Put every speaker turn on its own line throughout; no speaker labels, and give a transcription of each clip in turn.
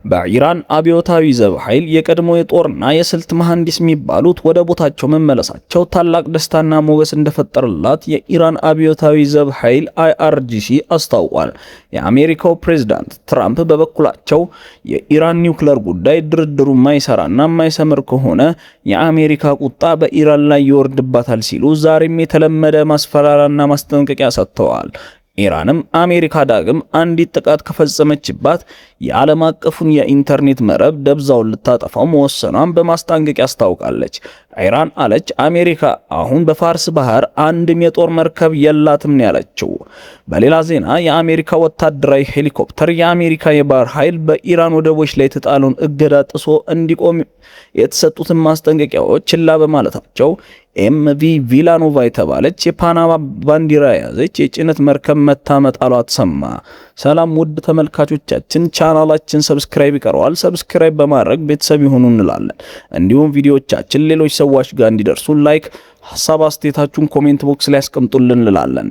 በኢራን አብዮታዊ ዘብ ኃይል የቀድሞ የጦርና የስልት መሐንዲስ የሚባሉት ወደ ቦታቸው መመለሳቸው ታላቅ ደስታና ሞገስ እንደፈጠረላት የኢራን አብዮታዊ ዘብ ኃይል IRGC አስታውቋል። የአሜሪካው ፕሬዝዳንት ትራምፕ በበኩላቸው የኢራን ኒውክሌር ጉዳይ ድርድሩ ማይሰራና ማይሰምር ከሆነ የአሜሪካ ቁጣ በኢራን ላይ ይወርድባታል ሲሉ ዛሬም የተለመደ ማስፈራሪያና ማስጠንቀቂያ ሰጥተዋል። ኢራንም አሜሪካ ዳግም አንዲት ጥቃት ከፈጸመችባት የዓለም አቀፉን የኢንተርኔት መረብ ደብዛውን ልታጠፋው መወሰኗን በማስጠንቀቂያ አስታውቃለች። ኢራን አለች አሜሪካ አሁን በፋርስ ባህር አንድም የጦር መርከብ የላትም ነው ያለችው። በሌላ ዜና የአሜሪካ ወታደራዊ ሄሊኮፕተር የአሜሪካ የባህር ኃይል በኢራን ወደቦች ላይ የተጣለውን እገዳ ጥሶ እንዲቆም የተሰጡትን ማስጠንቀቂያዎች ችላ በማለታቸው MV ቪላኖቫ የተባለች የፓናማ ባንዲራ የያዘች የጭነት መርከብ መታመጣሏ ተሰማ። ሰላም ውድ ተመልካቾቻችን፣ ቻናላችን ሰብስክራይብ ይቀረዋል። ሰብስክራይብ በማድረግ ቤተሰብ ይሁኑ እንላለን። እንዲሁም ቪዲዮዎቻችን ሌሎች ሰዎች ጋር እንዲደርሱ ላይክ፣ ሐሳብ አስተያየታችሁን ኮሜንት ቦክስ ላይ ያስቀምጡልን እንላለን።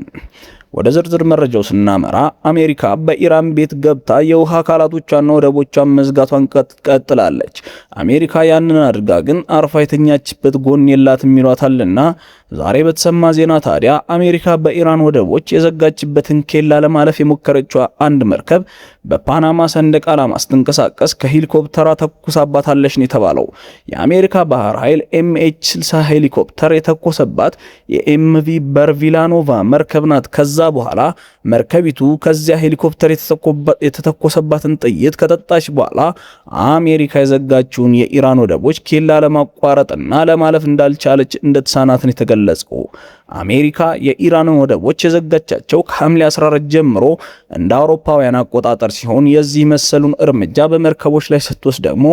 ወደ ዝርዝር መረጃው ስናመራ አሜሪካ በኢራን ቤት ገብታ የውሃ አካላቶቿና ወደቦቿን መዝጋቷን ቀጥላለች። አሜሪካ ያንን አድርጋ ግን አርፋ የተኛችበት ጎን የላትም ይሏታልና ዛሬ በተሰማ ዜና ታዲያ አሜሪካ በኢራን ወደቦች የዘጋችበትን ኬላ ለማለፍ የሞከረችው አንድ መርከብ በፓናማ ሰንደቅ ዓላማ ስትንቀሳቀስ ከሄሊኮፕተሯ ተኩሳባታለች ነው የተባለው። የአሜሪካ ባህር ኃይል MH-60 ሄሊኮፕተር የተኮሰባት የMV በርቪላኖቫ መርከብ ናት። ከዛ በኋላ መርከቢቱ ከዚያ ሄሊኮፕተር የተተኮሰባትን ጥይት ከጠጣች በኋላ አሜሪካ የዘጋችውን የኢራን ወደቦች ኬላ ለማቋረጥና ለማለፍ እንዳልቻለች እንደተሳናት ነው የተገለጸው። አሜሪካ የኢራንን ወደቦች የዘጋቻቸው ከሐምሌ 14 ጀምሮ እንደ አውሮፓውያን አቆጣጠር ሲሆን የዚህ መሰሉን እርምጃ በመርከቦች ላይ ስትወስድ ደግሞ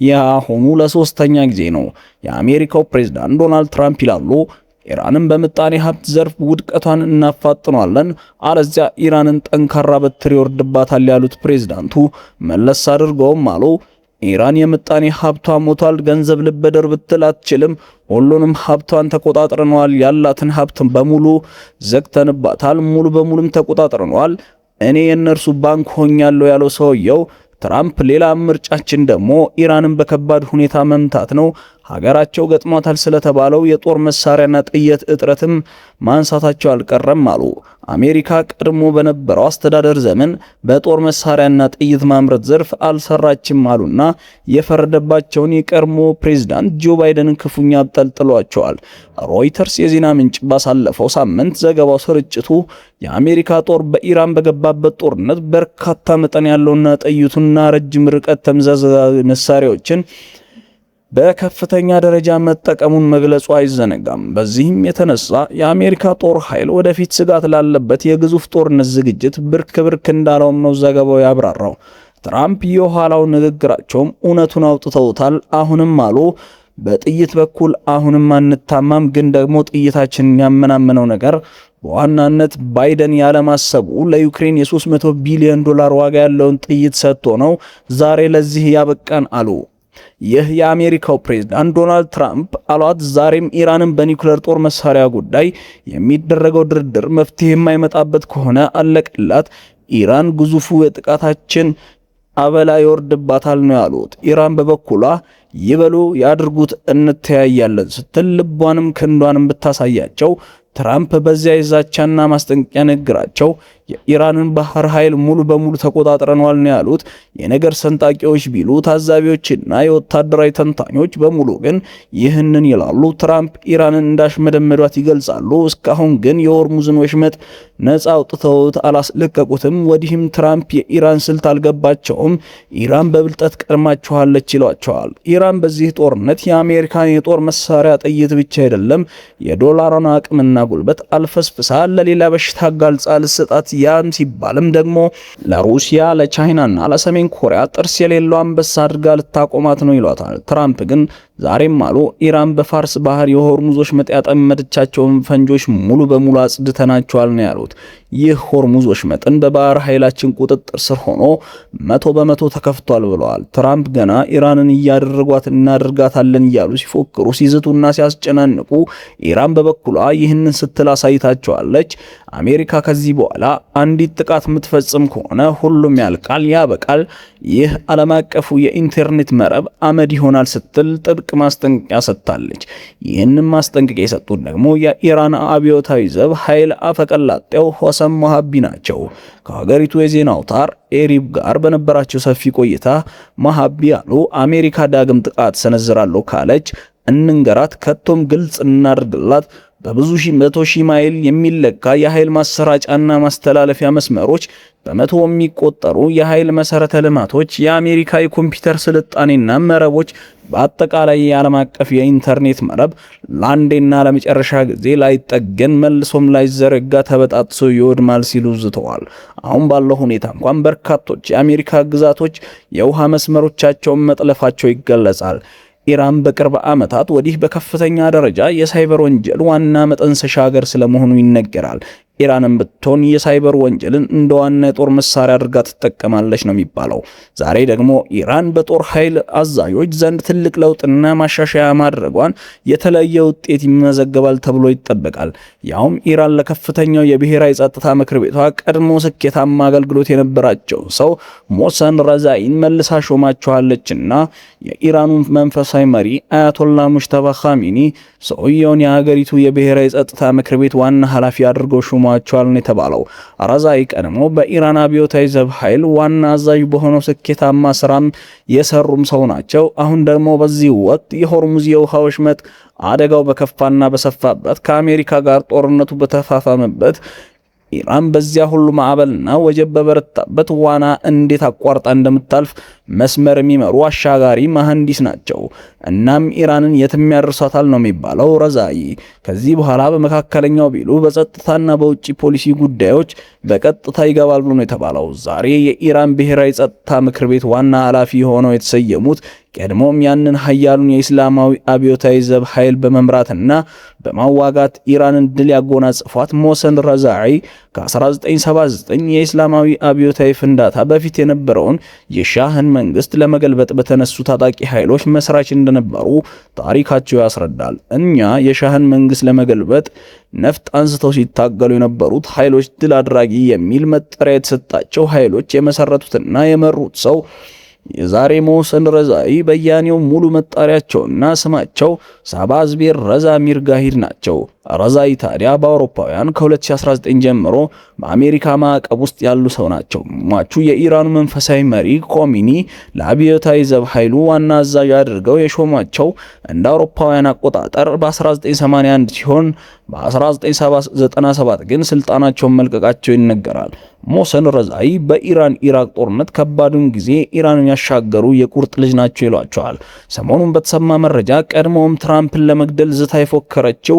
የአሁኑ ለሶስተኛ ጊዜ ነው። የአሜሪካው ፕሬዝዳንት ዶናልድ ትራምፕ ይላሉ ኢራንን በምጣኔ ሀብት ዘርፍ ውድቀቷን እናፋጥኗለን፣ አለዚያ ኢራንን ጠንካራ በትር ይወርድባታል ያሉት ፕሬዝዳንቱ መለስ አድርገውም አሉ ኢራን የምጣኔ ሀብቷ ሞቷል፣ ገንዘብ ልበደር ብትል አትችልም፣ ሁሉንም ሀብቷን ተቆጣጥረናል፣ ያላትን ሀብት በሙሉ ዘግተንባታል፣ ሙሉ በሙሉም ተቆጣጥረናል፣ እኔ የነርሱ ባንክ ሆኛለሁ ያለው ሰውየው ትራምፕ ሌላ ምርጫችን ደግሞ ኢራንን በከባድ ሁኔታ መምታት ነው፣ ሀገራቸው ገጥሟታል ስለተባለው የጦር መሳሪያና ጥይት እጥረትም ማንሳታቸው አልቀረም አሉ። አሜሪካ ቀድሞ በነበረው አስተዳደር ዘመን በጦር መሳሪያና ጥይት ማምረት ዘርፍ አልሰራችም አሉና የፈረደባቸውን የቀድሞ ፕሬዝዳንት ጆ ባይደንን ክፉኛ አብጠልጥሏቸዋል። ሮይተርስ የዜና ምንጭ ባሳለፈው ሳምንት ዘገባው ስርጭቱ የአሜሪካ ጦር በኢራን በገባበት ጦርነት በርካታ መጠን ያለውና ጥይቱና ረጅም ርቀት ተምዘግዛጊ መሳሪያዎችን በከፍተኛ ደረጃ መጠቀሙን መግለጹ አይዘነጋም። በዚህም የተነሳ የአሜሪካ ጦር ኃይል ወደፊት ስጋት ላለበት የግዙፍ ጦርነት ዝግጅት ብርክ ብርክ እንዳለውም ነው ዘገባው ያብራራው። ትራምፕ የኋላው ንግግራቸውም እውነቱን አውጥተውታል። አሁንም አሉ በጥይት በኩል አሁንም አንታማም፣ ግን ደግሞ ጥይታችንን ያመናመነው ነገር በዋናነት ባይደን ያለማሰቡ ለዩክሬን የ300 ቢሊዮን ዶላር ዋጋ ያለውን ጥይት ሰጥቶ ነው ዛሬ ለዚህ ያበቃን አሉ። ይህ የአሜሪካው ፕሬዝዳንት ዶናልድ ትራምፕ አሏት ዛሬም ኢራንን በኒውክሌር ጦር መሳሪያ ጉዳይ የሚደረገው ድርድር መፍትሄ የማይመጣበት ከሆነ አለቀላት፣ ኢራን ግዙፉ የጥቃታችን አበላ ይወርድባታል ነው ያሉት። ኢራን በበኩሏ ይበሉ ያድርጉት እንተያያለን ስትል ልቧንም ክንዷንም ብታሳያቸው ትራምፕ በዚያ የዛቻና ማስጠንቀቂያ ንግግራቸው የኢራንን ባህር ኃይል ሙሉ በሙሉ ተቆጣጥረናል ነው ያሉት። የነገር ሰንጣቂዎች ቢሉ ታዛቢዎችና የወታደራዊ ተንታኞች በሙሉ ግን ይህንን ይላሉ። ትራምፕ ኢራንን እንዳሽመደመዷት ይገልጻሉ። እስካሁን ግን የሆርሙዝን ወሽመጥ ነፃ አውጥተውት አላስለቀቁትም። ወዲህም ትራምፕ የኢራን ስልት አልገባቸውም፣ ኢራን በብልጠት ቀድማችኋለች ይሏቸዋል። ኢራን በዚህ ጦርነት የአሜሪካን የጦር መሳሪያ ጥይት ብቻ አይደለም የዶላሯን አቅምና ጉልበት አልፈስፍሳ ለሌላ በሽታ አጋልጻ ልሰጣት ያም ሲባልም ደግሞ ለሩሲያ ለቻይናና ለሰሜን ኮሪያ ጥርስ የሌለው አንበሳ አድርጋ ልታቆማት ነው ይሏታል። ትራምፕ ግን ዛሬም አሉ ኢራን በፋርስ ባህር የሆርሙዝ ወሽመጥ ያጠመደቻቸውን ፈንጆች ሙሉ በሙሉ አጽድተናቸዋል ነው ያሉት። ይህ ሆርሙዝ ወሽመጥን በባህር ኃይላችን ቁጥጥር ስር ሆኖ 100% ተከፍቷል ብለዋል። ትራምፕ ገና ኢራንን እያደረጓት እናደርጋታለን እያሉ ሲፎክሩ ሲዝቱና ሲያስጨናንቁ፣ ኢራን በበኩሏ ይህንን ስትል አሳይታቸዋለች። አሜሪካ ከዚህ በኋላ አንዲት ጥቃት የምትፈጽም ከሆነ ሁሉም ያልቃል፣ ያበቃል፣ ይህ ዓለም አቀፉ የኢንተርኔት መረብ አመድ ይሆናል ስትል ጥብቅ ማስጠንቀቂያ ሰጥታለች። ይህንን ማስጠንቀቂያ የሰጡት ደግሞ የኢራን አብዮታዊ ዘብ ኃይል አፈቀላጤው ሆሰም ሞሃቢ ናቸው። ከሀገሪቱ የዜና አውታር ኤሪብ ጋር በነበራቸው ሰፊ ቆይታ ሞሃቢ ያሉ አሜሪካ ዳግም ጥቃት ሰነዝራለሁ ካለች እንንገራት፣ ከቶም ግልጽ እናድርግላት፣ በብዙ መቶ ሺህ ማይል የሚለካ የኃይል ማሰራጫና ማስተላለፊያ መስመሮች፣ በመቶ የሚቆጠሩ የኃይል መሰረተ ልማቶች፣ የአሜሪካ የኮምፒውተር ስልጣኔና መረቦች፣ በአጠቃላይ የዓለም አቀፍ የኢንተርኔት መረብ ለአንዴና ለመጨረሻ ጊዜ ላይጠገን መልሶም ላይዘረጋ ተበጣጥሶ ይወድማል ሲሉ ዝተዋል። አሁን ባለው ሁኔታ እንኳን በርካቶች የአሜሪካ ግዛቶች የውሃ መስመሮቻቸውን መጥለፋቸው ይገለጻል። ኢራን በቅርብ ዓመታት ወዲህ በከፍተኛ ደረጃ የሳይበር ወንጀል ዋና መጠንሰሻ ሀገር ስለመሆኑ ይነገራል። ኢራንን ብትሆን የሳይበር ወንጀልን እንደ ዋና የጦር መሳሪያ አድርጋ ትጠቀማለች ነው የሚባለው። ዛሬ ደግሞ ኢራን በጦር ኃይል አዛዦች ዘንድ ትልቅ ለውጥና ማሻሻያ ማድረጓን የተለየ ውጤት ይመዘገባል ተብሎ ይጠበቃል። ያውም ኢራን ለከፍተኛው የብሔራዊ ጸጥታ ምክር ቤቷ ቀድሞ ስኬታማ አገልግሎት የነበራቸው ሰው ሞሰን ረዛኢን መልሳ ሾማቸዋለችና የኢራኑ መንፈሳዊ መሪ አያቶላ ሙጅተባ ኻሜኒ ሰውየውን የሀገሪቱ የብሔራዊ ጸጥታ ምክር ቤት ዋና ኃላፊ አድርገው ሾሟቸዋል ነው የተባለው። ረዛኢ ቀድሞ በኢራን አብዮታዊ ዘብ ኃይል ዋና አዛዥ በሆነው ስኬታማ ስራም የሰሩም ሰው ናቸው። አሁን ደግሞ በዚህ ወቅት የሆርሙዝ የውሃ ወሽመጥ አደጋው በከፋና በሰፋበት ከአሜሪካ ጋር ጦርነቱ በተፋፋመበት ኢራን በዚያ ሁሉ ማዕበልና ወጀብ በበረታበት ዋና እንዴት አቋርጣ እንደምታልፍ መስመር የሚመሩ አሻጋሪ መሐንዲስ ናቸው። እናም ኢራንን የትም ያደርሳታል ነው የሚባለው። ረዛኢ ከዚህ በኋላ በመካከለኛው ቢሉ በጸጥታና በውጭ ፖሊሲ ጉዳዮች በቀጥታ ይገባሉ ነው የተባለው። ዛሬ የኢራን ብሔራዊ ጸጥታ ምክር ቤት ዋና ኃላፊ ሆነው የተሰየሙት ቀድሞም ያንን ኃያሉን የእስላማዊ አብዮታዊ ዘብ ኃይል በመምራትና በማዋጋት ኢራንን ድል ያጎናጽፏት ሞሰን ረዛኢ ከ1979 የእስላማዊ አብዮታዊ ፍንዳታ በፊት የነበረውን የሻህን መንግስት ለመገልበጥ በተነሱ ታጣቂ ኃይሎች መስራች እንደነበሩ ታሪካቸው ያስረዳል። እኛ የሻህን መንግስት ለመገልበጥ ነፍጥ አንስተው ሲታገሉ የነበሩት ኃይሎች ድል አድራጊ የሚል መጠሪያ የተሰጣቸው ኃይሎች የመሰረቱትና የመሩት ሰው የዛሬ ሞሰን ረዛኢ በያኔው ሙሉ መጣሪያቸውና ስማቸው ሳባዝቤር ረዛ ሚርጋሂድ ናቸው። ረዛኢ ታዲያ በአውሮፓውያን ከ2019 ጀምሮ በአሜሪካ ማዕቀብ ውስጥ ያሉ ሰው ናቸው። ሟቹ የኢራኑ መንፈሳዊ መሪ ኮሚኒ ለአብዮታዊ ዘብ ኃይሉ ዋና አዛዥ አድርገው የሾሟቸው እንደ አውሮፓውያን አቆጣጠር በ1981 ሲሆን በ1997 ግን ስልጣናቸውን መልቀቃቸው ይነገራል። ሞሰን ረዛኢ በኢራን ኢራቅ ጦርነት ከባዱን ጊዜ ኢራንን ያሻገሩ የቁርጥ ልጅ ናቸው ይሏቸዋል። ሰሞኑን በተሰማ መረጃ ቀድሞውም ትራምፕን ለመግደል ዝታ የፎከረችው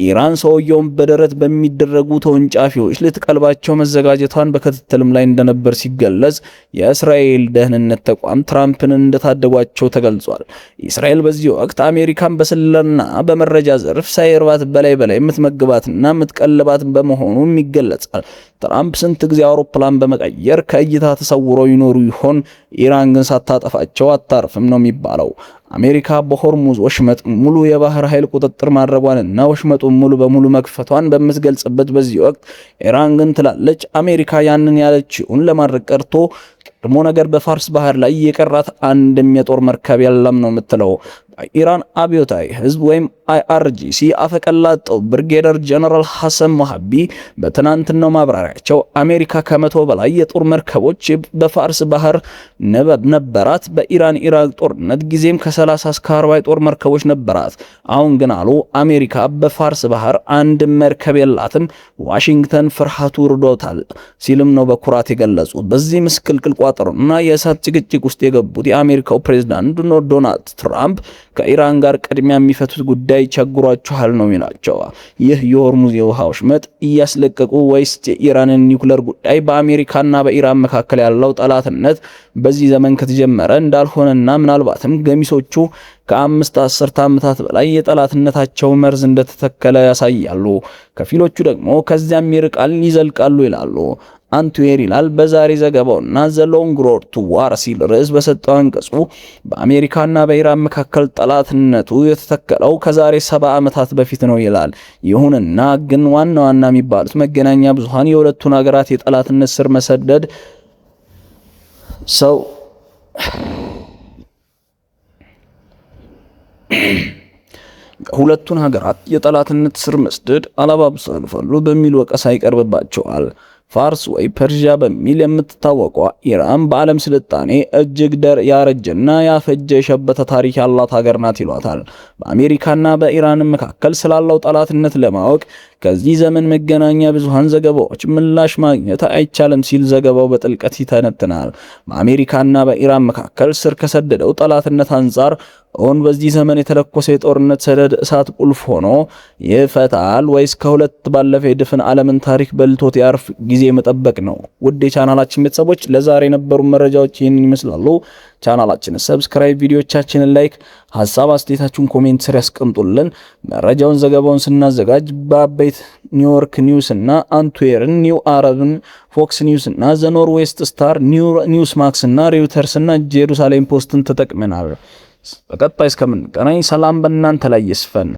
ኢራን ሰውየውን በደረት በሚደረጉ ተወንጫፊዎች ልትቀልባቸው መዘጋጀቷን በክትትልም ላይ እንደነበር ሲገለጽ፣ የእስራኤል ደህንነት ተቋም ትራምፕን እንደታደጓቸው ተገልጿል። እስራኤል በዚህ ወቅት አሜሪካን በስለላና በመረጃ ዘርፍ ሳይርባት በላይ የምትመግባትና የምትቀልባት በመሆኑም ይገለጻል። ትራምፕ ስንት ጊዜ አውሮፕላን በመቀየር ከእይታ ተሰውረው ይኖሩ ይሆን? ኢራን ግን ሳታጠፋቸው አታርፍም ነው የሚባለው። አሜሪካ በሆርሙዝ ወሽመጥ ሙሉ የባህር ኃይል ቁጥጥር ማድረጓንና ወሽመጡን ሙሉ በሙሉ መክፈቷን በምትገልጽበት በዚህ ወቅት ኢራን ግን ትላለች አሜሪካ ያንን ያለችውን ለማድረግ ቀርቶ ቀድሞ ነገር በፋርስ ባህር ላይ የቀራት አንድም የጦር መርከብ የለም ነው የምትለው። ኢራን አብዮታዊ ህዝብ ወይም IRGC አፈቀላጤው ብርጌደር ጀነራል ሐሰን ሞሃቢ በትናንትናው ማብራሪያቸው አሜሪካ ከ100 በላይ የጦር መርከቦች በፋርስ ባህር ነበራት። በኢራን ኢራቅ ጦርነት ጊዜም ከ30 እስከ 40 የጦር መርከቦች ነበራት። አሁን ግን አሉ አሜሪካ በፋርስ ባህር አንድ መርከብ የላትም፣ ዋሽንግተን ፍርሃቱ ርዶታል ሲልም ነው በኩራት የገለጹት። በዚህ ምስቅልቅል ቋጠሮና የእሳት ጭቅጭቅ ውስጥ የገቡት የአሜሪካው ፕሬዝዳንት ዶናልድ ትራምፕ ከኢራን ጋር ቅድሚያ የሚፈቱት ጉዳይ ቸግሯቸዋል ነው የሚላቸው። ይህ የሆርሙዝ የውሃ ወሽመጥ እያስለቀቁ ወይስ የኢራንን ኒውክሌር ጉዳይ በአሜሪካና በኢራን መካከል ያለው ጠላትነት በዚህ ዘመን ከተጀመረ እንዳልሆነና ምናልባትም ገሚሶቹ ከ5 አስርተ ዓመታት በላይ የጠላትነታቸው መርዝ እንደተተከለ ያሳያሉ። ከፊሎቹ ደግሞ ከዚያም ይርቃል ይዘልቃሉ ይላሉ። አንቱዌር ይላል በዛሬ ዘገባውና ዘ ሎንግ ሮድ ቱ ዋር ሲል ርዕስ በሰጠው አንቀጹ በአሜሪካና በኢራን መካከል ጠላትነቱ የተተከለው ከዛሬ 70 ዓመታት በፊት ነው ይላል። ይሁንና ግን ዋና ዋና የሚባሉት መገናኛ ብዙሃን የሁለቱን ሀገራት የጠላትነት ስር መሰደድ ሁለቱን ሀገራት የጠላትነት ስር መስደድ አላባብሳሉ በሚል ወቀሳ ይቀርብባቸዋል። ፋርስ ወይ ፐርሺያ በሚል የምትታወቀው ኢራን በዓለም ስልጣኔ እጅግ ያረጀና ያፈጀ የሸበተ ታሪክ ያላት ሀገር ናት ይሏታል። በአሜሪካና በኢራን መካከል ስላለው ጠላትነት ለማወቅ ከዚህ ዘመን መገናኛ ብዙሃን ዘገባዎች ምላሽ ማግኘት አይቻልም ሲል ዘገባው በጥልቀት ይተነትናል። በአሜሪካና በኢራን መካከል ስር ከሰደደው ጠላትነት አንጻር አሁን በዚህ ዘመን የተለኮሰ የጦርነት ሰደድ እሳት ቁልፍ ሆኖ ይፈታል ወይስ ከሁለት ባለፈ የድፍን ዓለምን ታሪክ በልቶት ያርፍ ጊዜ መጠበቅ ነው? ውድ የቻናላችን ቤተሰቦች ለዛሬ የነበሩ መረጃዎች ይህንን ይመስላሉ። ቻናላችንን ሰብስክራይብ፣ ቪዲዮቻችንን ላይክ፣ ሀሳብ አስተያየታችሁን ኮሜንት ስር ያስቀምጡልን። መረጃውን ዘገባውን ስናዘጋጅ በአበይት ኒውዮርክ ኒውስ እና አንትዌርን፣ ኒው አረብን፣ ፎክስ ኒውስ እና ዘ ኖርዌስት ስታር፣ ኒውስ ማክስ እና ሬውተርስ እና ጄሩሳሌም ፖስትን ተጠቅመናል። በቀጣይ እስከምንገናኝ ሰላም በእናንተ ላይ ይስፈን።